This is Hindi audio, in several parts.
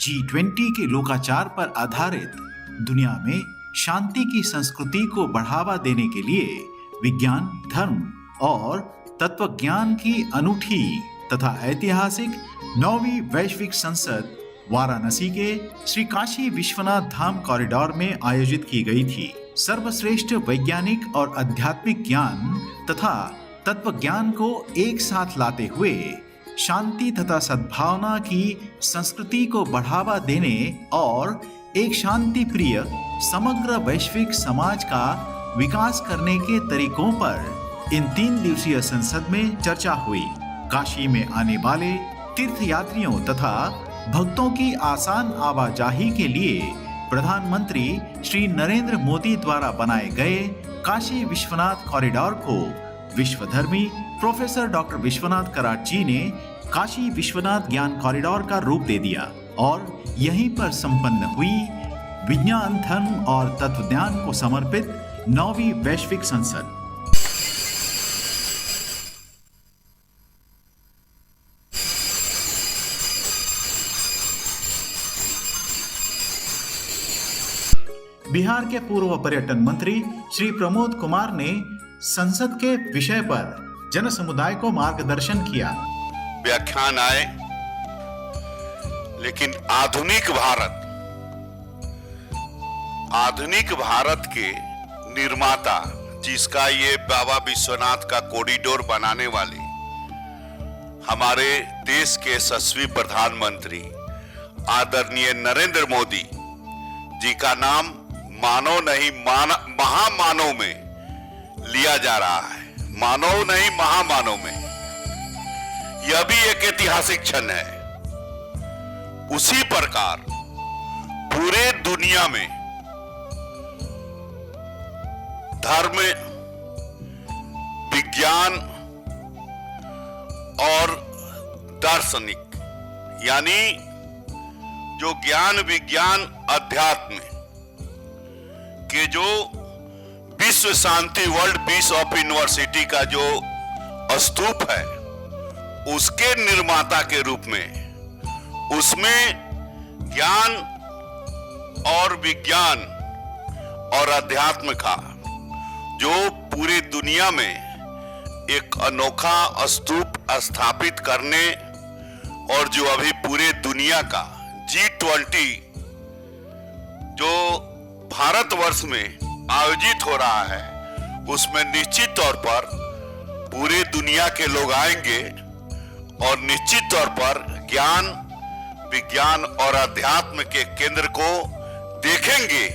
G20 के लोकाचार पर आधारित दुनिया में शांति की संस्कृति को बढ़ावा देने के लिए विज्ञान, धर्म और तत्वज्ञान की अनूठी तथा ऐतिहासिक 9वीं वैश्विक संसद वाराणसी के श्री काशी विश्वनाथ धाम कॉरिडोर में आयोजित की गई थी। सर्वश्रेष्ठ वैज्ञानिक और आध्यात्मिक ज्ञान तथा तत्व ज्ञान को एक साथ लाते हुए शांति तथा सद्भावना की संस्कृति को बढ़ावा देने और एक शांति प्रिय समग्र वैश्विक समाज का विकास करने के तरीकों पर इन 3 दिवसीय संसद में चर्चा हुई। काशी में आने वाले तीर्थयात्रियों तथा भक्तों की आसान आवाजाही के लिए प्रधानमंत्री श्री नरेंद्र मोदी द्वारा बनाए गए काशी विश्वनाथ कॉरिडोर को विश्वधर्मी प्रोफेसर डॉक्टर विश्वनाथ कराड जी ने काशी विश्वनाथ ज्ञान कॉरिडोर का रूप दे दिया और यहीं पर संपन्न हुई विज्ञान, धर्म और तत्वज्ञान को समर्पित 9वीं वैश्विक संसद। बिहार के पूर्व पर्यटन मंत्री श्री प्रमोद कुमार ने संसद के विषय पर जन समुदाय को मार्गदर्शन किया। व्याख्यान आए, लेकिन आधुनिक भारत के निर्माता, जिसका ये बाबा विश्वनाथ का कॉरिडोर बनाने वाले हमारे देश के यशस्वी प्रधानमंत्री आदरणीय नरेंद्र मोदी जी का नाम मानव नहीं महामानव में लिया जा रहा है। मानव नहीं महामानव में। यह भी एक ऐतिहासिक क्षण है। उसी प्रकार पूरे दुनिया में धर्म, विज्ञान और दार्शनिक यानी जो ज्ञान, विज्ञान, अध्यात्म के जो विश्व शांति वर्ल्ड पीस ऑफ यूनिवर्सिटी का जो स्तूप है, उसके निर्माता के रूप में उसमें ज्ञान और विज्ञान और अध्यात्म का जो पूरी दुनिया में एक अनोखा स्तूप स्थापित करने और जो अभी पूरे दुनिया का G20 जो भारतवर्ष में आयोजित हो रहा है, उसमें निश्चित तौर पर पूरे दुनिया के लोग आएंगे और निश्चित तौर पर ज्ञान, विज्ञान और अध्यात्म के केंद्र को देखेंगे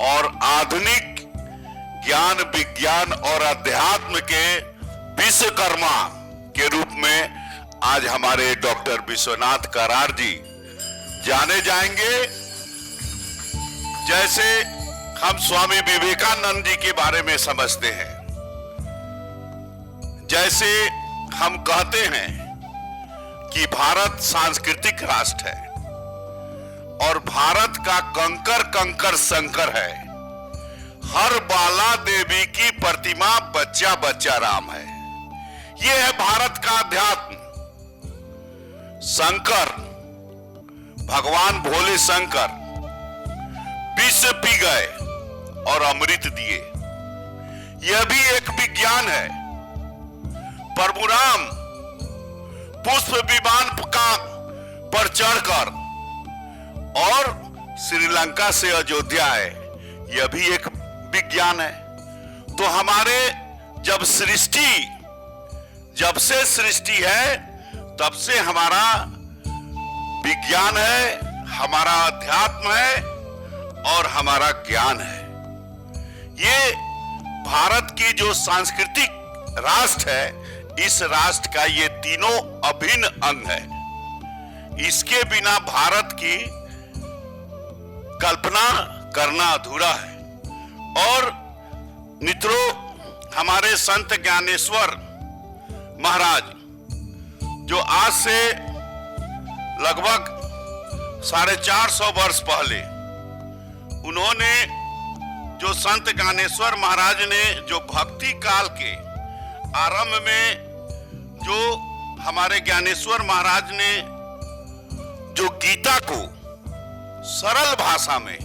और आधुनिक ज्ञान, विज्ञान और अध्यात्म के विश्वकर्मा के रूप में आज हमारे डॉक्टर विश्वनाथ कराड जी जाने जाएंगे। जैसे हम स्वामी विवेकानंद जी के बारे में समझते हैं, जैसे हम कहते हैं कि भारत सांस्कृतिक राष्ट्र है और भारत का कंकर कंकर शंकर है। हर बाला देवी की प्रतिमा बच्चा बच्चा राम है। यह है भारत का अध्यात्म। शंकर, भगवान भोले शंकर विष पी गए और अमृत दिए। यह भी एक विज्ञान है। परशुराम पुष्प विमान पर चढ़कर और श्रीलंका से अयोध्या है, यह भी एक विज्ञान है। तो हमारे जब से सृष्टि है, तब से हमारा विज्ञान है, हमारा अध्यात्म है और हमारा ज्ञान है। ये भारत की जो सांस्कृतिक राष्ट्र है, इस राष्ट्र का ये तीनों अभिन्न अंग है। इसके बिना भारत की कल्पना करना अधूरा है। और मित्रों, हमारे संत ज्ञानेश्वर महाराज जो आज से लगभग 450 वर्ष पहले उन्होंने जो संत ज्ञानेश्वर महाराज ने जो भक्ति काल के आरंभ में जो हमारे ज्ञानेश्वर महाराज ने जो गीता को सरल भाषा में,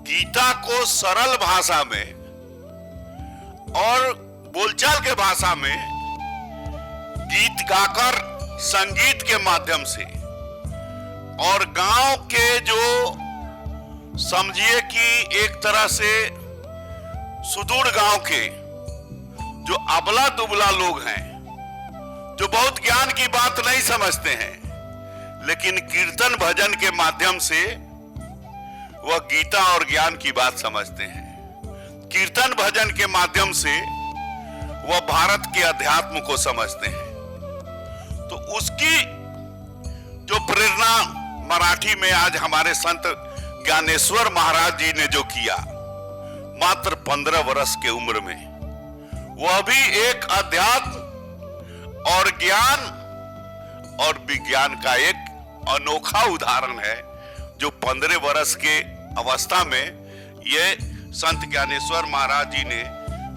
गीता को सरल भाषा में और बोलचाल के भाषा में गीत गाकर, संगीत के माध्यम से, और गांव के जो समझिए कि एक तरह से सुदूर गांव के जो अबला दुबला लोग हैं, जो बहुत ज्ञान की बात नहीं समझते हैं, लेकिन कीर्तन भजन के माध्यम से वह गीता और ज्ञान की बात समझते हैं। कीर्तन भजन के माध्यम से वह भारत के अध्यात्म को समझते हैं। तो उसकी जो प्रेरणा मराठी में आज हमारे संत ज्ञानेश्वर महाराज जी ने जो किया, मात्र 15 वर्ष के उम्र में, वह भी एक अध्यात्म और ज्ञान और विज्ञान का एक अनोखा उदाहरण है, जो 15 वर्ष के अवस्था में ये संत ज्ञानेश्वर महाराज जी ने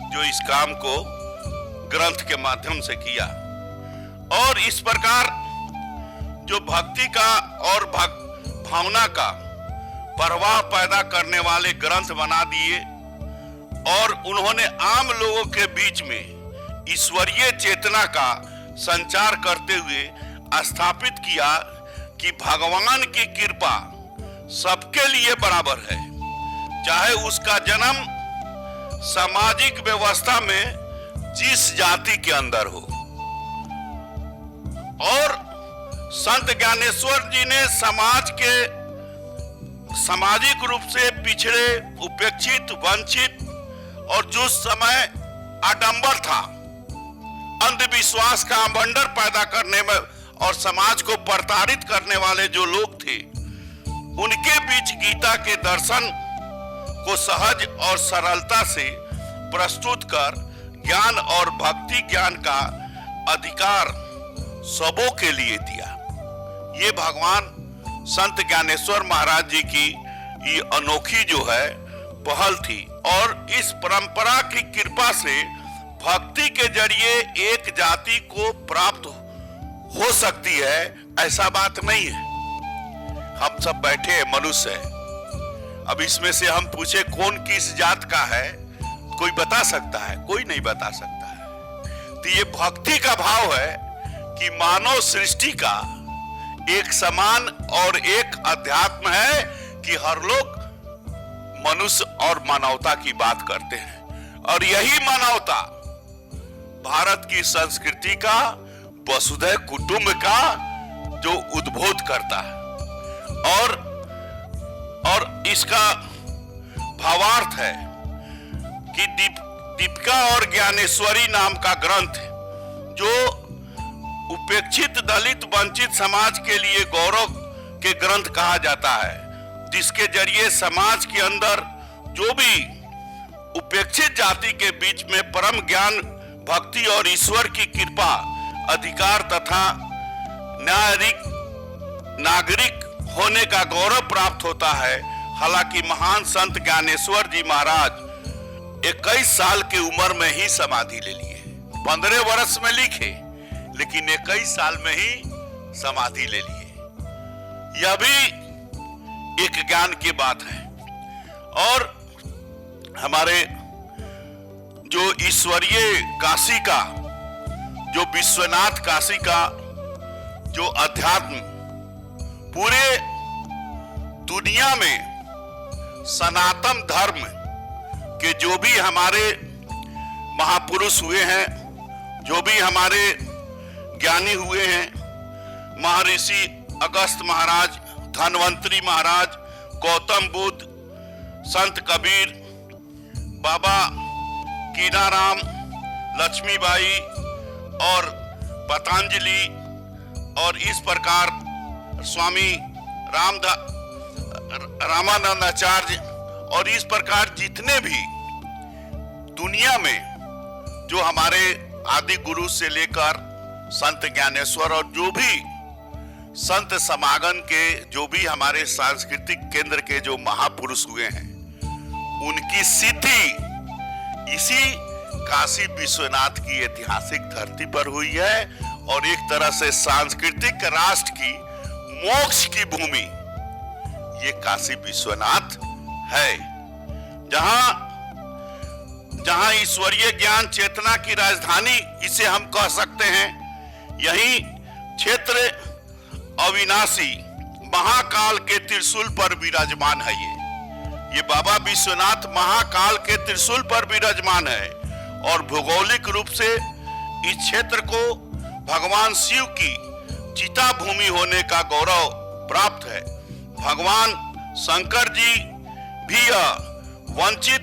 जो इस काम को ग्रंथ के माध्यम से किया। और इस प्रकार जो भक्ति का और भावना का प्रवाह पैदा करने वाले ग्रंथ बना दिए, और उन्होंने आम लोगों के बीच में ईश्वरीय चेतना का संचार करते हुए स्थापित किया कि भगवान की कृपा सबके लिए बराबर है, चाहे उसका जन्म सामाजिक व्यवस्था में जिस जाति के अंदर हो। और संत ज्ञानेश्वर जी ने समाज के सामाजिक रूप से पिछड़े, उपेक्षित, वंचित और जो समय आडंबर था, अंधविश्वास का आबंडर पैदा करने में और समाज को प्रताड़ित करने वाले जो लोग थे, उनके बीच गीता के दर्शन को सहज और सरलता से प्रस्तुत कर ज्ञान और भक्ति ज्ञान का अधिकार सबों के लिए दिया। ये भगवान संत ज्ञानेश्वर महाराज जी की ये अनोखी जो है पहल थी। और इस परंपरा की कृपा से भक्ति के जरिए एक जाति को प्राप्त हो सकती है, ऐसा बात नहीं है। हम सब बैठे हैं, मनुष्य है। अब इसमें से हम पूछे कौन किस जात का है, कोई बता सकता है? कोई नहीं बता सकता है। तो ये भक्ति का भाव है कि मानव सृष्टि का एक समान और एक अध्यात्म है कि हर लोग मनुष्य और मानवता की बात करते हैं। और यही मानवता भारत की संस्कृति का, वसुधैव कुटुंब का जो उद्बोध करता है। और इसका भावार्थ है कि दीपिका और ज्ञानेश्वरी नाम का ग्रंथ जो उपेक्षित, दलित, वंचित समाज के लिए गौरव के ग्रंथ कहा जाता है, जिसके जरिए समाज के अंदर जो भी उपेक्षित जाति के बीच में परम ज्ञान, भक्ति और ईश्वर की कृपा, अधिकार तथा नागरिक होने का गौरव प्राप्त होता है। हालांकि महान संत ज्ञानेश्वर जी महाराज 21 साल की उम्र में ही समाधि ले लिए। 15 वर्ष में लिखे, लेकिन 21 साल में ही समाधि ले लिए। यह भी एक ज्ञान की बात है। और हमारे जो ईश्वरीय काशी का, जो विश्वनाथ काशी का जो अध्यात्म पूरे दुनिया में सनातन धर्म के जो भी हमारे महापुरुष हुए हैं, जो भी हमारे ज्ञानी हुए हैं, महर्षि अगस्त महाराज, धन्वंतरी महाराज, गौतम बुद्ध, संत कबीर, बाबा कीनाराम, लक्ष्मीबाई और पतंजलि, और इस प्रकार स्वामी रामानंद आचार्य, और इस प्रकार जितने भी दुनिया में जो हमारे आदि गुरु से लेकर संत ज्ञानेश्वर और जो भी संत समागम के जो भी हमारे सांस्कृतिक केंद्र के जो महापुरुष हुए हैं, उनकी सिद्धि इसी काशी विश्वनाथ की ऐतिहासिक धरती पर हुई है। और एक तरह से सांस्कृतिक राष्ट्र की मोक्ष की भूमि ये काशी विश्वनाथ है, जहां जहां ईश्वरीय ज्ञान चेतना की राजधानी इसे हम कह सकते हैं। यही क्षेत्र अविनाशी महाकाल के त्रिशूल पर विराजमान है। ये बाबा विश्वनाथ महाकाल के त्रिशूल पर विराजमान है और भौगोलिक रूप से इस क्षेत्र को भगवान शिव की चिता भूमि होने का गौरव प्राप्त है। भगवान शंकर जी भी वंचित,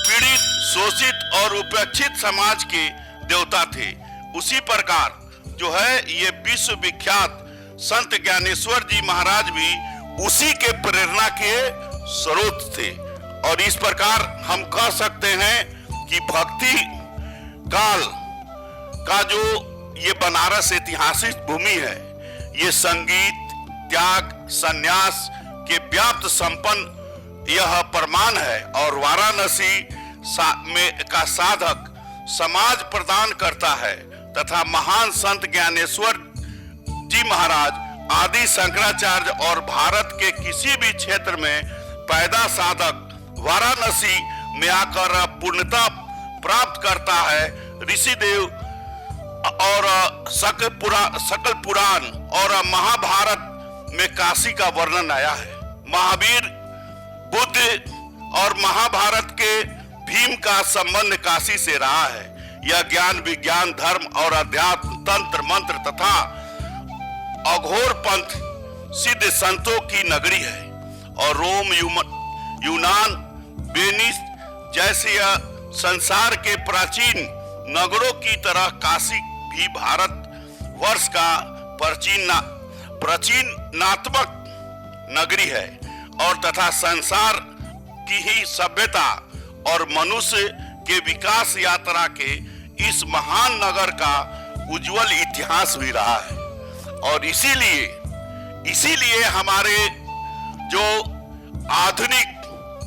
पीड़ित, शोषित और उपेक्षित समाज के देवता थे। उसी प्रकार जो है ये विश्व विख्यात संत ज्ञानेश्वर जी महाराज भी उसी के प्रेरणा के स्रोत थे। और इस प्रकार हम कह सकते हैं कि भक्ति काल का जो ये बनारस ऐतिहासिक भूमि है, ये संगीत, त्याग, संन्यास के व्याप्त संपन्न यह प्रमाण है। और वाराणसी में का साधक समाज प्रदान करता है तथा महान संत ज्ञानेश्वर जी महाराज आदि शंकराचार्य और भारत के किसी भी क्षेत्र में पैदा साधक वाराणसी में आकर पूर्णता प्राप्त करता है। ऋषिदेव और सकल पुराण और महाभारत में काशी का वर्णन आया है। महावीर, बुद्ध और महाभारत के भीम का संबंध काशी से रहा है। यह ज्ञान, विज्ञान, धर्म और अध्यात्म, तंत्र मंत्र तथा अघोर पंथ सिद्ध संतों की नगरी है। और रोम, यूनान, वेनिस जैसे संसार के प्राचीन नगरों की तरह काशी भी भारत वर्ष का प्राचीनात्मक नगरी है और तथा संसार की ही सभ्यता और मनुष्य के विकास यात्रा के इस महान नगर का उज्जवल इतिहास भी रहा है। और इसीलिए हमारे जो आधुनिक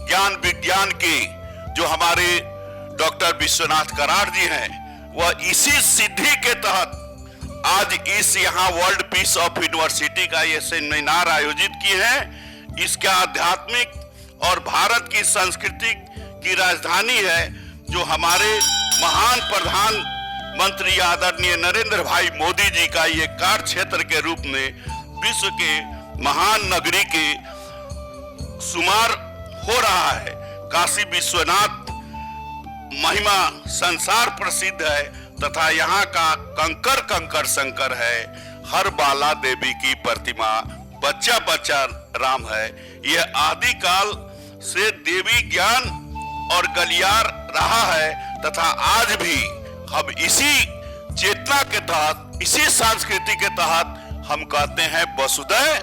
ज्ञान विज्ञान के जो हमारे डॉक्टर विश्वनाथ कराड़ जी हैं, वह इसी सिद्धि के तहत आज इस यहाँ वर्ल्ड पीस ऑफ यूनिवर्सिटी का ये सेमिनार आयोजित किए हैं। इसका आध्यात्मिक और भारत की संस्कृति की राजधानी है, जो हमारे महान प्रधानमंत्री आदरणीय नरेंद्र भाई मोदी जी का ये कार्य क्षेत्र के रूप में विश्व के महान नगरी के शुमार हो रहा है। काशी विश्वनाथ महिमा संसार प्रसिद्ध है तथा यहाँ का कंकर कंकर शंकर है। हर बाला देवी की प्रतिमा, बच्चा बच्चा राम है। यह आदिकाल से देवी ज्ञान और गलियार रहा है तथा आज भी हम इसी चेतना के तहत, इसी संस्कृति के तहत हम कहते हैं वसुधैव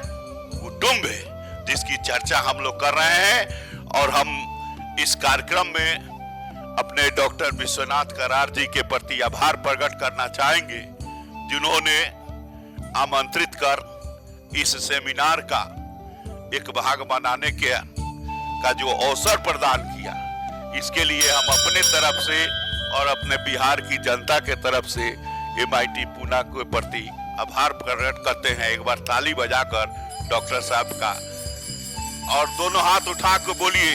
कुटुंबे, जिसकी चर्चा हम लोग कर रहे हैं। और हम इस कार्यक्रम में अपने डॉक्टर विश्वनाथ कराड़ जी के प्रति आभार प्रकट करना चाहेंगे, जिन्होंने आमंत्रित कर इस सेमिनार का एक भाग बनाने का जो अवसर प्रदान किया। इसके लिए हम अपने तरफ से और अपने बिहार की जनता के तरफ से MIT पूना के प्रति आभार प्रकट करते हैं। एक बार ताली बजाकर डॉक्टर साहब का, और दोनों हाथ उठा के बोलिए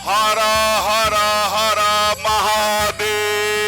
हर हर हर महादेव।